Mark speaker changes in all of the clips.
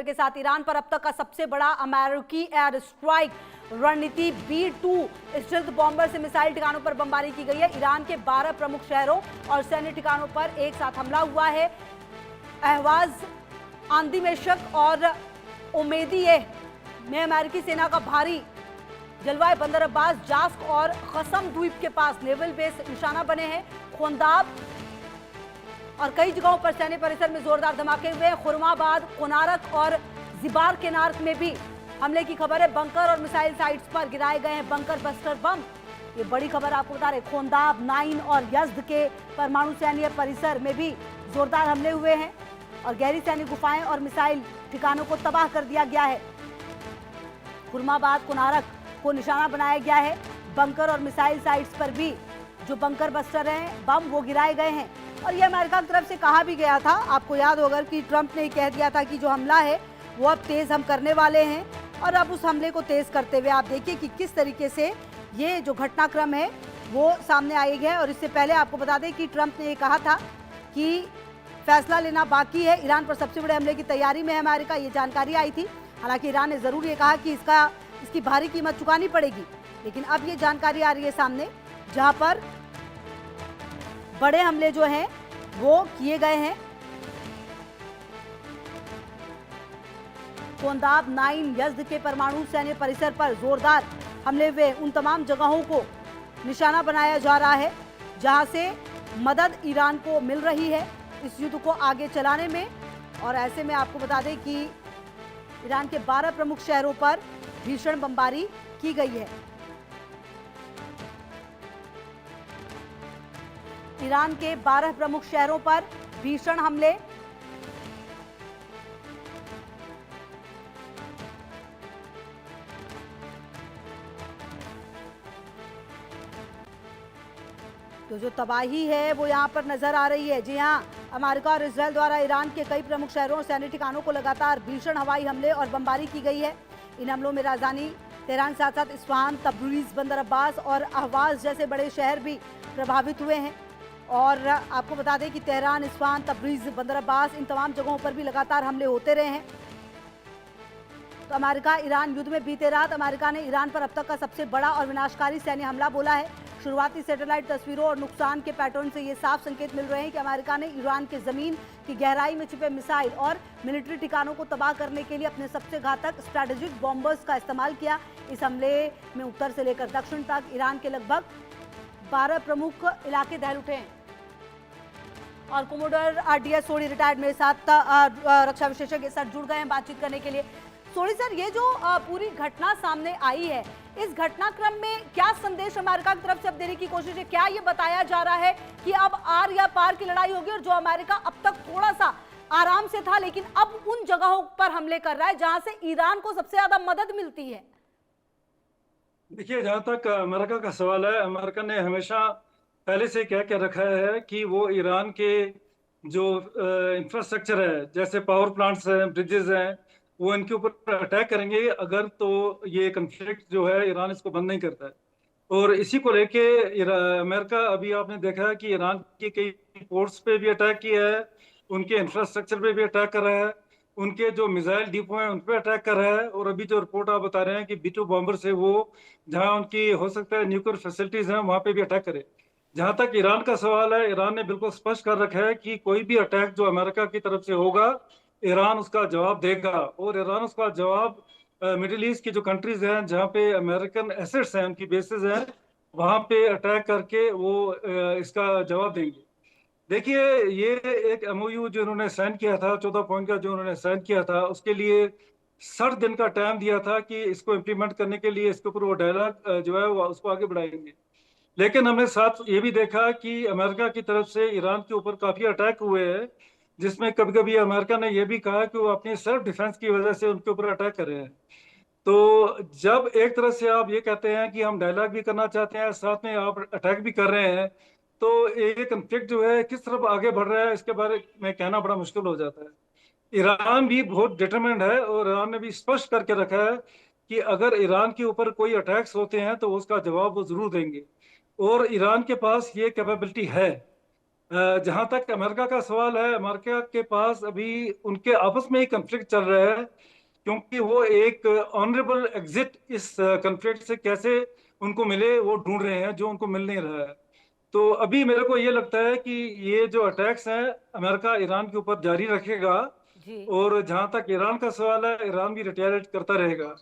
Speaker 1: के साथ ईरान पर अब तक का सबसे बड़ा अमेरिकी एयर स्ट्राइक रणनीति B-2 स्टील्थ बॉम्बर से मिसाइल ठिकानों पर बमबारी की गई है। ईरान के 12 प्रमुख शहरों और सैन्य ठिकानों पर एक साथ हमला हुआ है। अहवाज, आंदीमेशक और उमेदिये में अमेरिकी सेना का भारी जलवायु बंदर अब्बास, जास्क और कसम द्वीप के पास नेवल बेस निशाना बने हैं। खोंदाब और कई जगहों पर सैन्य परिसर में जोरदार धमाके हुए हैं। खुरमाबाद, कोनारक और जिबार केनार्क में भी हमले की खबर है। बंकर और मिसाइल साइट्स पर गिराए गए हैं बंकर बस्टर बम। ये बड़ी खबर आपको बता रहे। खोंदाब, नाइन और यज्द के परमाणु सैन्य परिसर में भी जोरदार हमले हुए हैं और गहरी सैन्य गुफाएं और मिसाइल ठिकानों को तबाह कर दिया गया है। खुरमाबाद, कोनारक को निशाना बनाया गया है। बंकर और मिसाइल साइट्स पर भी जो बंकर बस्टर हैं बम वो गिराए गए हैं। और ये अमेरिका की तरफ से कहा भी गया था, आपको याद होगा कि ट्रंप ने कह दिया था कि जो हमला है वो अब तेज हम करने वाले हैं। और अब उस हमले को तेज करते हुए आप देखिए कि किस तरीके से ये जो घटनाक्रम है वो सामने आई है। और इससे पहले आपको बता दें कि ट्रंप ने ये कहा था कि फैसला लेना बाकी है, ईरान पर सबसे बड़े हमले की तैयारी में है अमेरिका, ये जानकारी आई थी। हालांकि ईरान ने जरूर ये कहा कि इसकी भारी कीमत चुकानी पड़ेगी, लेकिन अब ये जानकारी आ रही है सामने जहां पर बड़े हमले जो हैं वो किए गए हैं। खोंदाब, नाइन, यज्द के परमाणु सैन्य परिसर पर जोरदार हमले हुए। उन तमाम जगहों को निशाना बनाया जा रहा है जहां से मदद ईरान को मिल रही है इस युद्ध को आगे चलाने में। और ऐसे में आपको बता दें कि ईरान के 12 प्रमुख शहरों पर भीषण बमबारी की गई है। ईरान के 12 प्रमुख शहरों पर भीषण हमले। तो जो तबाही है वो यहाँ पर नजर आ रही है। जी हाँ, अमेरिका और इजरायल द्वारा ईरान के कई प्रमुख शहरों और सैन्य ठिकानों को लगातार भीषण हवाई हमले और बमबारी की गई है। इन हमलों में राजधानी तेहरान साथ साथ इस्फहान, तब्रीज, बंदर अब्बास और अहवाज जैसे बड़े शहर भी प्रभावित हुए हैं। और आपको बता दें कि तेहरान, इस्फहान, तब्रीज, बंदर अब्बास इन तमाम जगहों पर भी लगातार हमले होते रहे हैं। तो अमेरिका ईरान युद्ध में बीते रात अमेरिका ने ईरान पर अब तक का सबसे बड़ा और विनाशकारी सैन्य हमला बोला है। शुरुआती सैटेलाइट तस्वीरों और नुकसान के पैटर्न से ये साफ संकेत मिल रहे हैं कि अमेरिका ने ईरान के जमीन की गहराई में छिपे मिसाइल और मिलिट्री ठिकानों को तबाह करने के लिए अपने सबसे घातक स्ट्रैटेजिक बॉम्बर्स का इस्तेमाल किया। इस हमले में उत्तर से लेकर दक्षिण तक ईरान के लगभग 12 प्रमुख इलाके दहल उठे हैं। और कोमोडोर RDS सोडी रिटायर्ड मेरे साथ रक्षा विशेषज्ञ के साथ जुड़ गए हैं बातचीत करने के लिए। सोडी सर, ये जो पूरी घटना सामने आई है, इस घटनाक्रम में क्या संदेश अमेरिका की तरफ से अब देने की कोशिश है? क्या ये बताया जा रहा है कि अब आर या पार की लड़ाई होगी और जो अमेरिका अब तक थोड़ा सा आराम से था लेकिन अब उन जगहों पर हमले कर रहा है जहां से ईरान को सबसे ज्यादा मदद मिलती है?
Speaker 2: देखिए, जहां तक अमेरिका का सवाल है, अमेरिका ने हमेशा पहले से कह के रखा है कि वो ईरान के जो इंफ्रास्ट्रक्चर है, जैसे पावर प्लांट्स हैं, ब्रिजेस हैं, वो इनके ऊपर अटैक करेंगे अगर तो ये कन्फ्लिक्ट जो है ईरान इसको बंद नहीं करता है। और इसी को लेके अमेरिका, अभी आपने देखा है कि ईरान की कई पोर्ट्स पे भी अटैक किया है, उनके इंफ्रास्ट्रक्चर पे भी अटैक कर रहा है, उनके जो मिसाइल डिपो हैं उन पे अटैक कर रहा है। और अभी जो रिपोर्ट आप बता रहे हैं कि B-2 बॉम्बर से वो जहां उनकी हो सकता है न्यूक्लियर फैसिलिटीज हैं वहां पे भी अटैक करे। जहां तक ईरान का सवाल है, ईरान ने बिल्कुल स्पष्ट कर रखा है कि कोई भी अटैक जो अमेरिका की तरफ से होगा, ईरान उसका जवाब देगा। और ईरान उसका जवाब मिडिल ईस्ट की जो कंट्रीज हैं जहाँ पे अमेरिकन एसेट्स हैं, उनकी बेसिस हैं, वहां पे अटैक करके वो इसका जवाब देंगे। देखिए, ये एक MOU जो उन्होंने साइन किया था, 14 पॉइंट का जो उन्होंने साइन किया था, उसके लिए 60 दिन का टाइम दिया था कि इसको इम्प्लीमेंट करने के लिए इसके ऊपर वो डायलॉग जो है वो उसको आगे बढ़ाएंगे। लेकिन हमने साथ ये भी देखा कि अमेरिका की तरफ से ईरान के ऊपर काफी अटैक हुए हैं, जिसमें कभी कभी अमेरिका ने यह भी कहा कि वो अपनी सेल्फ डिफेंस की वजह से उनके ऊपर अटैक कर रहे हैं। तो जब एक तरह से आप ये कहते हैं कि हम डायलॉग भी करना चाहते हैं, साथ में आप अटैक भी कर रहे हैं, तो ये कन्फ्लिक्ट जो है किस तरफ आगे बढ़ रहा है इसके बारे में कहना बड़ा मुश्किल हो जाता है। ईरान भी बहुत डिटरमिन्ड है और ईरान ने भी स्पष्ट करके रखा है कि अगर ईरान के ऊपर कोई अटैक्स होते हैं तो उसका जवाब वो जरूर देंगे। और ईरान के पास ये कैपेबिलिटी है। जहां तक अमेरिका का सवाल है, अमेरिका के पास अभी उनके आपस में ही कंफ्लिक्ट चल रहा है, क्योंकि वो एक ऑनरेबल एग्जिट इस कंफ्लिक्ट से कैसे उनको मिले वो ढूंढ रहे हैं, जो उनको मिल नहीं रहा है। तो अभी मेरे को ये लगता है कि ये जो अटैक्स हैं अमेरिका ईरान के ऊपर जारी रखेगा।
Speaker 1: जी।
Speaker 2: और जहां तक ईरान का सवाल है, ईरान भी रिटेलिएट करता रहेगा।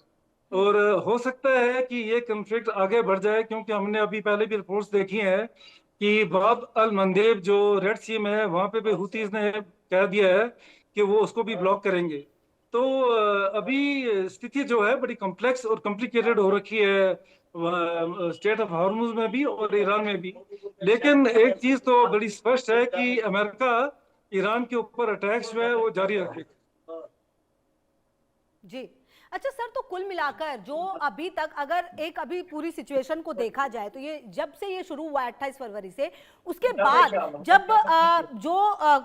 Speaker 2: और हो सकता है कि ये कन्फ्लिक्ट आगे बढ़ जाए, क्योंकि हमने अभी पहले भी रिपोर्ट्स देखी हैं कि बाब अल मंदेब जो रेड सी में है, वहां पे भी हुतीज ने कह दिया है कि वो उसको भी ब्लॉक करेंगे। तो अभी स्थिति जो है बड़ी कॉम्प्लेक्स और कॉम्प्लिकेटेड हो रखी है, स्टेट ऑफ हॉर्मुज में भी और ईरान में भी। लेकिन एक चीज तो बड़ी स्पष्ट है कि अमेरिका ईरान के ऊपर अटैक्स जो है वो जारी रखेगा।
Speaker 1: जी। अच्छा सर, तो कुल मिलाकर जो अभी तक अगर एक अभी पूरी सिचुएशन को देखा जाए तो ये जब से ये शुरू हुआ 28 फरवरी से, उसके बाद जब जो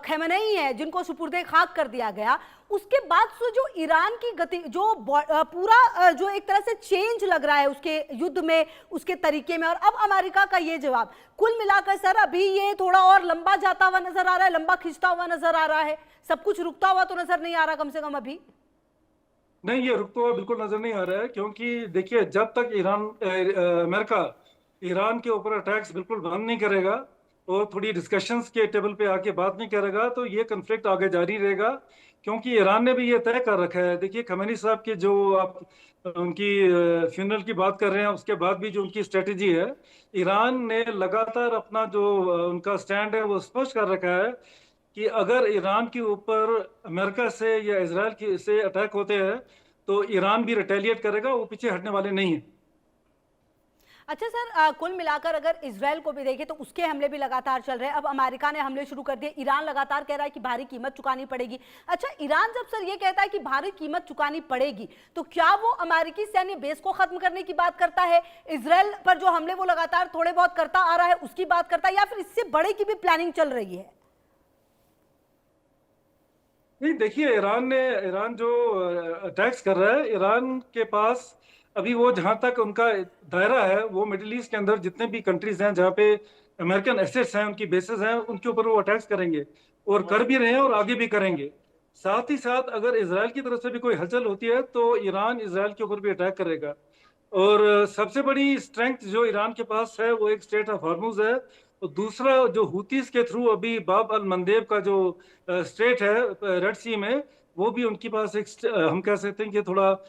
Speaker 1: खamenei है जिनको सुपुर्दे खाक कर दिया गया, उसके बाद से जो ईरान की गति जो पूरा जो एक तरह से चेंज लग रहा है उसके युद्ध में, उसके तरीके में, और अब अमेरिका का ये जवाब, कुल मिलाकर सर अभी ये थोड़ा और लंबा जाता हुआ नजर आ रहा है, लंबा खिंचता हुआ नजर आ रहा है, सब कुछ रुकता हुआ तो नजर नहीं आ रहा कम से कम अभी।
Speaker 2: नहीं, ये रुकता हुआ बिल्कुल नजर नहीं आ रहा है, क्योंकि देखिए जब तक अमेरिका ईरान के ऊपर अटैक्स बिल्कुल बंद नहीं करेगा और थोड़ी डिस्कशंस के टेबल पे आके बात नहीं करेगा, तो ये कन्फ्लिक्ट आगे जारी रहेगा। क्योंकि ईरान ने भी ये तय कर रखा है। देखिए खमेनी साहब की जो आप उनकी फ्यूनरल की बात कर रहे हैं, उसके बाद भी जो उनकी स्ट्रेटेजी है, ईरान ने लगातार अपना जो उनका स्टैंड है वो स्पष्ट कर रखा है कि अगर ईरान के ऊपर अमेरिका से या इसराइल की से अटैक होते हैं तो ईरान भी रिटेलिएट करेगा, वो पीछे हटने वाले नहीं है।
Speaker 1: अच्छा सर, कुल मिलाकर अगर इजराइल को भी देखें तो उसके हमले भी लगातार चल रहे हैं, अब अमेरिका ने हमले शुरू कर दिए, ईरान लगातार कह रहा है कि भारी कीमत चुकानी पड़ेगी। अच्छा, ईरान जब सर ये कहता है कि भारी कीमत चुकानी पड़ेगी, तो क्या वो अमेरिकी सैन्य बेस को खत्म करने की बात करता है, इजराइल पर जो हमले वो लगातार थोड़े बहुत करता आ रहा है उसकी बात करता है, या फिर इससे बड़े की भी प्लानिंग चल रही है?
Speaker 2: नहीं, देखिए ईरान जो अटैक्स कर रहा है, ईरान के पास अभी वो जहां तक उनका दायरा है, वो मिडिल ईस्ट के अंदर जितने भी कंट्रीज हैं जहाँ पे अमेरिकन एसेट्स हैं, उनकी बेसेस हैं, उनके ऊपर वो अटैक्स करेंगे और कर भी रहे हैं और आगे भी करेंगे। साथ ही साथ अगर इसराइल की तरफ से भी कोई हलचल होती है तो ईरान इसराइल के ऊपर भी अटैक करेगा। और सबसे बड़ी स्ट्रेंथ जो ईरान के पास है वो एक स्टेट ऑफ हॉर्मुज है, और दूसरा जो हुतीस के थ्रू अभी बाब अल मंदेब का जो स्ट्रेट है रेड सी में, वो भी उनके पास एक हम कह सकते हैं कि थोड़ा